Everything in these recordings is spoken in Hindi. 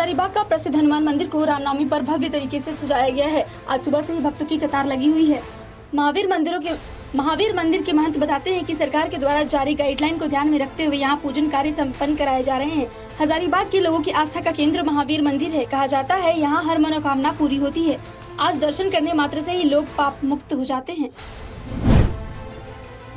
हजारीबाग का प्रसिद्ध हनुमान मंदिर को रामनवमी पर भव्य तरीके से सजाया गया है। आज सुबह से ही भक्तों की कतार लगी हुई है। महावीर मंदिर के महंत बताते हैं कि सरकार के द्वारा जारी गाइडलाइन को ध्यान में रखते हुए यहाँ पूजन कार्य संपन्न कराए जा रहे हैं। हजारीबाग के लोगों की आस्था का केंद्र महावीर मंदिर है। कहा जाता है यहाँ हर मनोकामना पूरी होती है। आज दर्शन करने मात्र से ही लोग पाप मुक्त हो जाते हैं।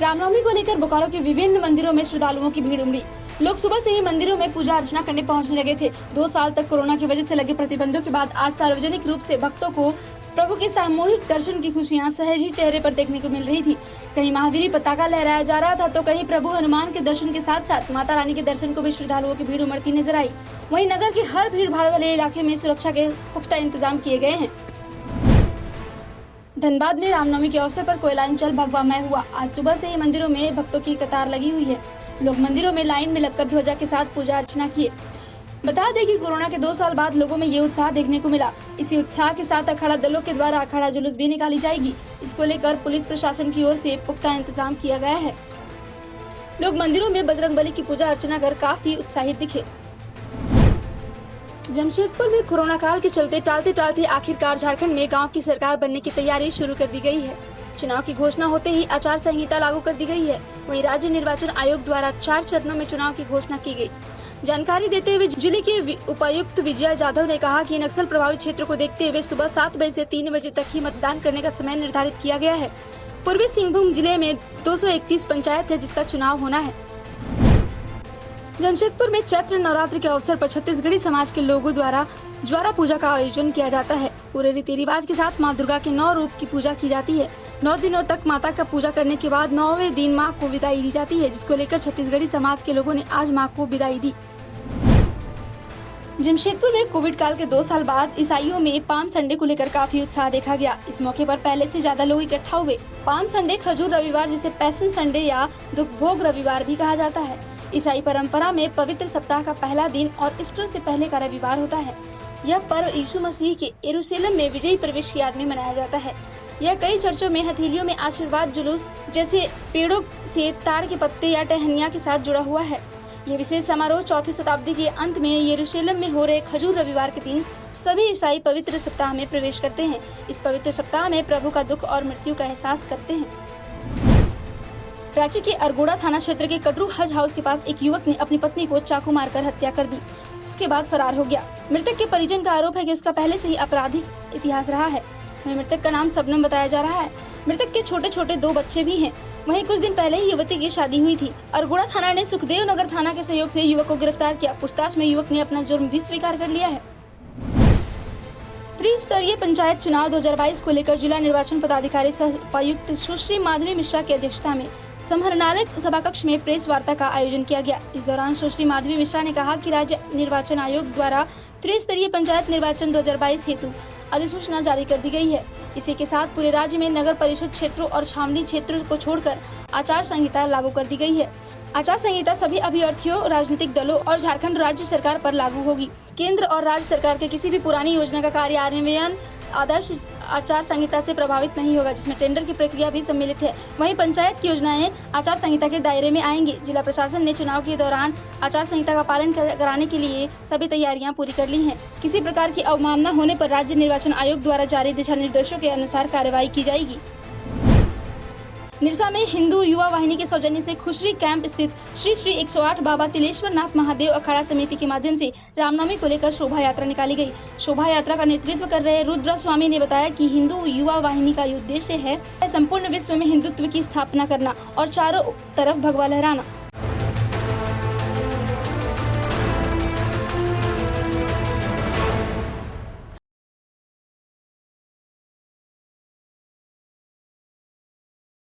रामनवमी को लेकर बोकारो के विभिन्न मंदिरों में श्रद्धालुओं की भीड़ उमड़ी। लोग सुबह से ही मंदिरों में पूजा अर्चना करने पहुंचने लगे थे। 2 साल तक कोरोना की वजह से लगे प्रतिबंधों के बाद आज सार्वजनिक रूप से भक्तों को प्रभु के सामूहिक दर्शन की खुशियां सहज ही चेहरे पर देखने को मिल रही थी। कहीं महावीरी पताका लहराया जा रहा था तो कहीं प्रभु हनुमान के दर्शन के साथ साथ माता रानी के दर्शन को भी श्रद्धालुओं की भीड़ उमड़ती नजर आई। वहीं नगर के हर भीड़ भाड़ वाले इलाके में सुरक्षा के पुख्ता इंतजाम किए गए हैं। धनबाद में रामनवमी के अवसर पर कोयलांचल भगवामय हुआ। आज सुबह से ही मंदिरों में भक्तों की कतार लगी हुई है। लोग मंदिरों में लाइन में लगकर ध्वजा के साथ पूजा अर्चना किए। बता दें कि कोरोना के 2 साल बाद लोगों में ये उत्साह देखने को मिला। इसी उत्साह के साथ अखाड़ा दलों के द्वारा अखाड़ा जुलूस भी निकाली जाएगी। इसको लेकर पुलिस प्रशासन की ओर से पुख्ता इंतजाम किया गया है। लोग मंदिरों में बजरंगबली की पूजा अर्चना कर काफी उत्साहित दिखे। जमशेदपुर में कोरोना काल के चलते टालते आखिरकार झारखंड में गांव की सरकार बनने की तैयारी शुरू कर दी गई है। चुनाव की घोषणा होते ही आचार संहिता लागू कर दी गई है। वहीं राज्य निर्वाचन आयोग द्वारा 4 चरणों में चुनाव की घोषणा की गई। जानकारी देते हुए जिले के उपायुक्त विजया जाधव ने कहा कि नक्सल प्रभावित क्षेत्र को देखते हुए सुबह 7 बजे से 3 बजे तक ही मतदान करने का समय निर्धारित किया गया है। पूर्वी सिंहभूम जिले में 231 पंचायत है जिसका चुनाव होना है। जमशेदपुर में चैत्र नवरात्रि के अवसर पर छत्तीसगढ़ी समाज के लोगों द्वारा ज्वारा पूजा का आयोजन किया जाता है। पूरे रीति रिवाज के साथ माँ दुर्गा के 9 रूप की पूजा की जाती है। 9 दिनों तक माता का पूजा करने के बाद 9वें दिन माँ को विदाई दी जाती है, जिसको लेकर छत्तीसगढ़ी समाज के लोगों ने आज माँ को विदाई दी। जमशेदपुर में कोविड काल के 2 साल बाद ईसाइयों में पाम संडे को लेकर काफी उत्साह देखा गया। इस मौके पर पहले से ज्यादा लोग इकट्ठा हुए। पाम संडे खजूर रविवार जिसे पैसन संडे या दुख भोग रविवार भी कहा जाता है। ईसाई परंपरा में पवित्र सप्ताह का पहला दिन और ईस्टर से पहले का रविवार होता है। यह पर्व यीशु मसीह के यरूशलेम में विजयी प्रवेश की याद में मनाया जाता है। यह कई चर्चों में हथेलियों में आशीर्वाद जुलूस जैसे पेड़ों से ताड़ के पत्ते या टहनिया के साथ जुड़ा हुआ है। यह विशेष समारोह 4वीं शताब्दी के अंत में यरूशलेम में हो रहे खजूर रविवार के दिन सभी ईसाई पवित्र सप्ताह में प्रवेश करते हैं। इस पवित्र सप्ताह में प्रभु का दुख और मृत्यु का एहसास करते हैं। रांची के अरगोड़ा थाना क्षेत्र के कटरू हज हाउस के पास एक युवक ने अपनी पत्नी को चाकू मारकर हत्या कर दी, जिसके बाद फरार हो गया। मृतक के परिजन का आरोप है कि उसका पहले से ही आपराधिक इतिहास रहा है। वहीं मृतक का नाम शबनम बताया जा रहा है। मृतक के छोटे 2 बच्चे भी हैं। वहीं कुछ दिन पहले ही युवती की शादी हुई थी। अरगोड़ा थाना ने सुखदेव नगर थाना के सहयोग से युवक को गिरफ्तार किया। पूछताछ में युवक ने अपना जुर्म भी स्वीकार कर लिया है। त्रिस्तरीय पंचायत चुनाव 2022 को लेकर जिला निर्वाचन पदाधिकारी सह उपायुक्त सुश्री माधवी मिश्रा की अध्यक्षता में समाहरणालय सभाकक्ष में प्रेस वार्ता का आयोजन किया गया। इस दौरान सुश्री माधवी मिश्रा ने कहा कि राज्य निर्वाचन आयोग द्वारा त्रिस्तरीय पंचायत निर्वाचन 2022 हेतु अधिसूचना जारी कर दी गई है। इसी के साथ पूरे राज्य में नगर परिषद क्षेत्रों और छावनी क्षेत्रों को छोड़कर आचार संहिता लागू कर दी गई है। आचार संहिता सभी अभ्यर्थियों, राजनीतिक दलों और झारखंड राज्य सरकार पर लागू होगी। केंद्र और राज्य सरकार के किसी भी पुरानी योजना का कार्यान्वयन आदर्श आचार संहिता से प्रभावित नहीं होगा, जिसमें टेंडर की प्रक्रिया भी सम्मिलित है। वहीं पंचायत की योजनाएं आचार संहिता के दायरे में आएंगी। जिला प्रशासन ने चुनाव के दौरान आचार संहिता का पालन कराने के लिए सभी तैयारियां पूरी कर ली हैं। किसी प्रकार की अवमानना होने पर राज्य निर्वाचन आयोग द्वारा जारी दिशा निर्देशों के अनुसार कार्रवाई की जाएगी। निरसा में हिंदू युवा वाहिनी के सौजन्य से खुशरी कैंप स्थित श्री 108 बाबा तिलेश्वर नाथ महादेव अखाड़ा समिति के माध्यम से रामनवमी को लेकर शोभा यात्रा निकाली गई। शोभा यात्रा का नेतृत्व कर रहे रुद्र स्वामी ने बताया कि हिंदू युवा वाहिनी का उद्देश्य है संपूर्ण विश्व में हिंदुत्व की स्थापना करना और चारों तरफ भगवा लहराना।